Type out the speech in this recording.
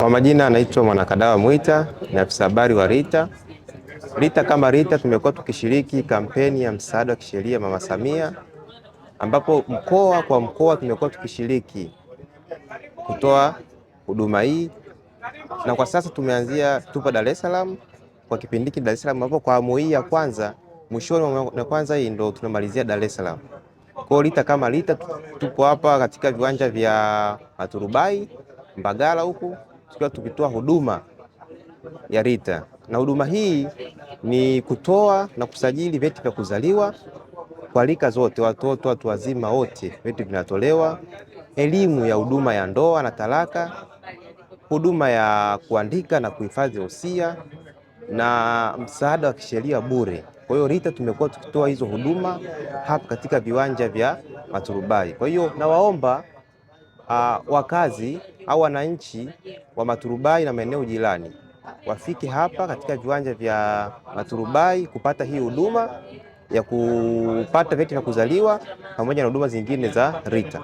Kwa majina anaitwa Mwanakadawa Mwita, ni afisa habari wa RITA. RITA kama RITA tumekuwa tukishiriki kampeni ya msaada wa kisheria Mama Samia, ambapo mkoa kwa mkoa tumekuwa tukishiriki kutoa huduma hii, na kwa sasa tupo Dar es Salaam kwa kipindi hiki Dar es Salaam, ambapo kwa awamu hii ya kwanza mwishoni na kwanza hii ndo tunamalizia Dar es Salaam. Kwa RITA kama RITA tupo hapa katika viwanja vya Maturubai Mbagala huku tukiwa tukitoa huduma ya RITA, na huduma hii ni kutoa na kusajili vyeti vya kuzaliwa kwa rika zote, watoto, watu wazima wote, vyeti vinatolewa. Elimu ya huduma ya ndoa na talaka, huduma ya kuandika na kuhifadhi wosia na msaada wa kisheria bure. Kwa hiyo RITA tumekuwa tukitoa hizo huduma hapa katika viwanja vya Maturubai. Kwa hiyo nawaomba wakazi au wananchi wa Maturubai na maeneo jirani wafike hapa katika viwanja vya Maturubai kupata hii huduma ya kupata vyeti vya kuzaliwa pamoja na huduma zingine za RITA.